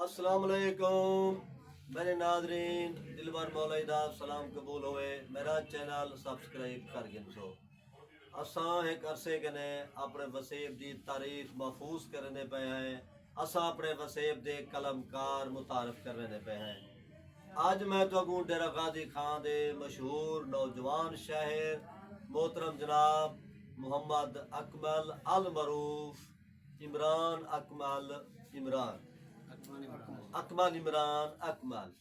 अस्सलाम वालेकुम मेरे नादरीन दिलवर मौलाइदा सलाम कबूल होए मेरा चैनल सब्सक्राइब कर गिनसो असा एक अरसे कने अपने वसीब की तारीफ महफूज करने पे हैं असा अपने वसीब दे कलमकार मुतारफ करने पे हैं। आज मैं तो डेरा गाजी खान दे मशहूर नौजवान शायर मोहतरम जनाब मोहम्मद अकमल अल मरूफ इमरान अकमल इमरान अकमल इमरान अकमल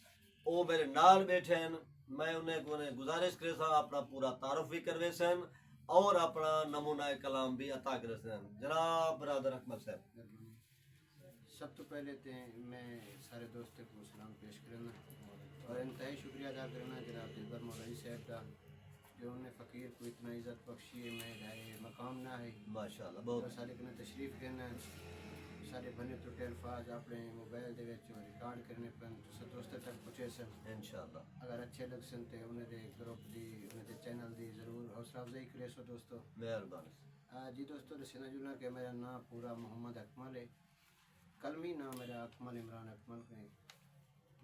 वो मेरे नाल बैठे हैं। मैं उन्हें गुजारिश करे सा अपना पूरा तारुफ भी करवे सन और अपना नमूना कलाम भी अता करे सन। जनाब बरादर अकमल साहब। सब तो पहले तो मैं सारे दोस्तों को सलाम पेश करना और इंतहाई शुक्रिया अदा करना जनाब दिलबर मौलवी साहब का जो उन्हें फ़कीर को इतना इज़्ज़त बख्शी है। मैं जाए मकाम ना है माशाअल्लाह बहुत सारे को तशरीफ़ देना सारे बने टुटे अल्फाज अपने मोबाइल दे रिकॉर्ड करने पर दोस्तों तक पहुँचे सन इंशाअल्लाह। अगर अच्छे लग सन तो उन्हें ग्रुप दी उन्हें चैनल दी ज़रूर हौसला अफजाई करे सो दोस्तों मेहरबानी जी दोस्तों दसना जुलना कि मेरा नाम पूरा मोहम्मद अकमल है। कलमी नाम मेरा अकमल इमरान अकमल है।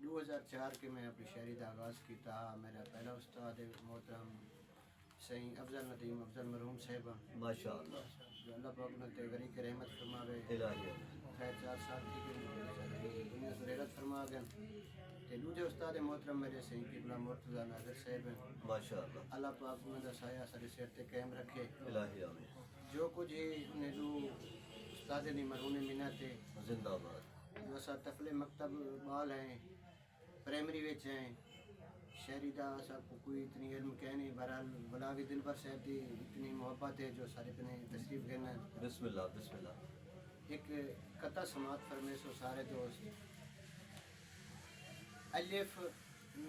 2004 के मैं अपनी शायरी का आगाज़ किया। मेरा पहला उस्ताद मोहतरम सही अफजल नदीम अफजल मरहूम साहब माशाअल्लाह जो अल्लाह पाक ने तेगरी के रहमत फरमावे इलाही खैर 4 साल की दुनिया से रहमत फरमा गए। ते दूजे उस्ताद मोहतरम मेरे सही किबला मुर्तज़ा नाज़र साहब हैं माशाअल्लाह अल्लाह पाक उन्हें साया सारे सिर ते कायम रखे। इलाही आमीन जो कुछ उन्हें दू उस्ताद ने मरहूम मिन्नत है जिंदाबाद। जो सा तफले मकतब बाल हैं प्राइमरी विच हैं शहरी का सबको कोई इतनी इल्म कह नहीं। बहरहाल गुलाबी दिलबर साहब की इतनी मोहब्बत है जो सारे कने तशरीफ करना। बिस्मिल्लाह बिस्मिल्लाह। एक कथा समात फरमे सो सारे दोस्त अलिफ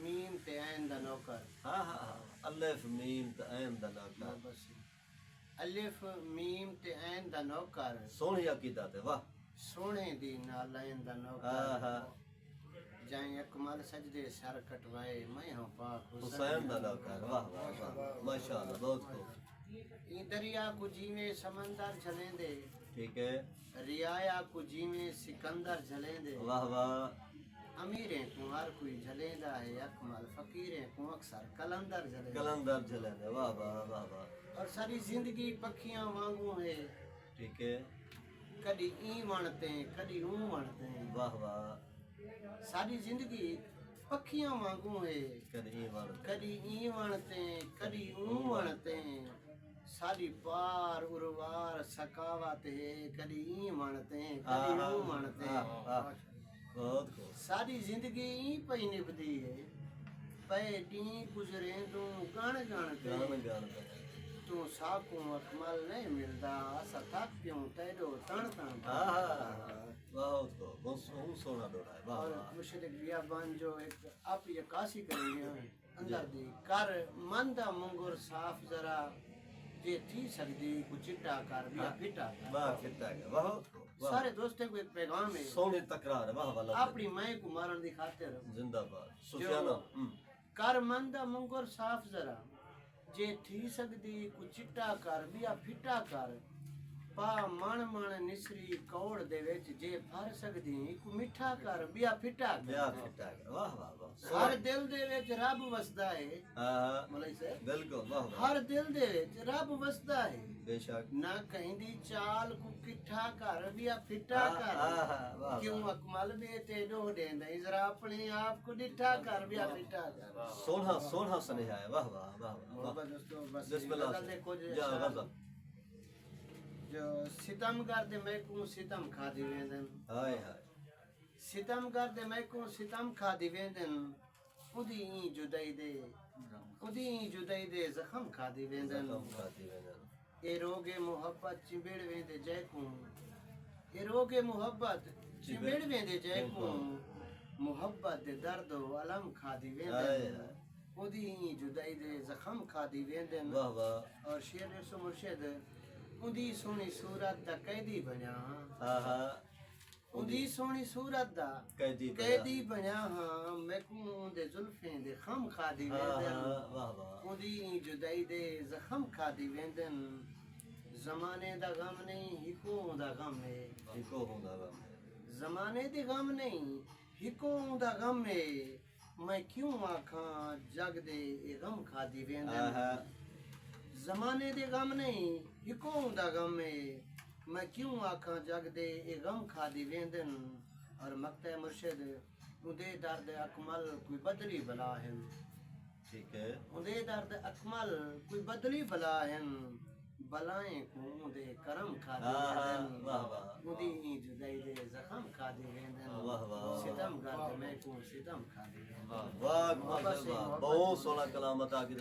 मीम ते ऐन दा नौकर। हाँ हाँ हाँ अलिफ मीम त ऐन दा नौकर। बस अलिफ मीम ते ऐन दा नौकर सोहनी अकीदत है वाह। सोने दी नालैन दा हाँ नौकर हाँ जाए अकमल सजदे सर कटवाए मैं हूँ पाक हुसैन दा नौकर वाह वाह वाह माशाअल्लाह बहुत खूब। ई दरिया को जीवे समंदर झलेंदे ठीक है रियाया को जीवे सिकंदर झलेंदे वाह वाह। अमीरें को हर कोई झलेंदा है अकमल फकीरें को अक्सर कलंदर झलेंदे कलंदर जलेंदे वाह वाह वाह वाह। और सारी जिंदगी पखियां वांगू है ठीक है कदी ई वणते कदी ऊ वणते वाह वाह। सारी जिंदगी पखियां वांगू है कदी ईमान कदी ई वणते कदी ऊ वणते सारी पार उर्वार सकावत है कदी ई वणते कदी ऊ वणते बहुत खूब। सारी जिंदगी ई पई निभदी है पे डी गुजरे तू गण गण गान के गान तू साकू अकमल नहीं मिलदा असा थक पियूं तेरो तण तण। हाँ हाँ बहुत खूब बहुत सोना डोरा है वाह और वाह। मुशरिक बियाबान जो एक आप ये काशी करेंगे अंदर दी कर मंदा मुंगुर साफ जरा जे थी सकदी कुछ चिट्टा कर बिया फिटा कर। वाह कितना है बहुत खूब वाह। सारे दोस्तों को एक पैगाम है सोनी तकरार है वाह वाह। अपनी माए को मारन दी खातिर जिंदाबाद सुफियाना। कर मंदा मुंगुर साफ जरा जे थी सकदी कुछ चिट्टा कर बिया फिटा कर पा मण मण निसरी कौड़ दे विच जे फर सकदी को मिठा कर बिया फिटा ब्याह कर। फिटा है वाह वाह वाह। हर दिल दे विच रब वसदा है हाँ मलई साहब बिल्कुल वाह वाह हर दिल दे विच रब वसदा है बेशक। ना कहिंदी चाल को किठा कर बिया फिटा कर वाह क्यों अकमल बे ते डो देंदा जरा अपने आप को डिठा कर बिया फिटा कर। सोना सोना स्नेहा है वाह वाह वाह वाह। मोहब्बत दोस्तों बस बिस्मिल्लाह गजल दे कुछ जा गजल। जो सितम करदे मैं को सितम खादी वेंदन हाय हाय सितम करदे मैं को सितम खादी वेंदन उदी ई जुदाई दे जख्म खादी वेंदन जख्म खाती वेंदन। ए रोगे मोहब्बत चिंबेड़ वेंदे जय को ए रोगे मोहब्बत चिंबेड़ वेंदे जय को मोहब्बत दे दर्द व अलम खादी हाय वेंदन हाय उदी ई जुदाई दे जख्म खादी वेंदन। वाह वाह। और शेर सो मुर्शिद उदी सोनी सूरत दा कैदी बना हाँ हाँ उदी सोनी सूरत दा कैदी बना हाँ मैं को दे जुल्फें दे खम खादी वेंदन वाह वाह। उदी जुदाई दे जख्म खादी वेंदन जमाने दा गम नहीं हिको दा गम है इको होंदा गम जमाने दे गम नहीं हिको दा गम है मैं क्यों आखां जग दे ए गम खादी वेंदन आहा जमाने दे गम नहीं हिको दा गम है मैं क्यों आखां जग दे ए गम खादी वेंदन और मक्ते मुर्शिद उदे दर्द अकमल कोई बदली बला है ठीक है उदे दर्द अकमल कोई बदली बला है बलाएं को दे करम खादी वेंदन वाह वाह उदी जुदाई दे जख्म खादी वेंदन वाह वाह सितम गर्द मैं को सितम खादी वेंदन वाह वाह बहुत सोना कलाम अता की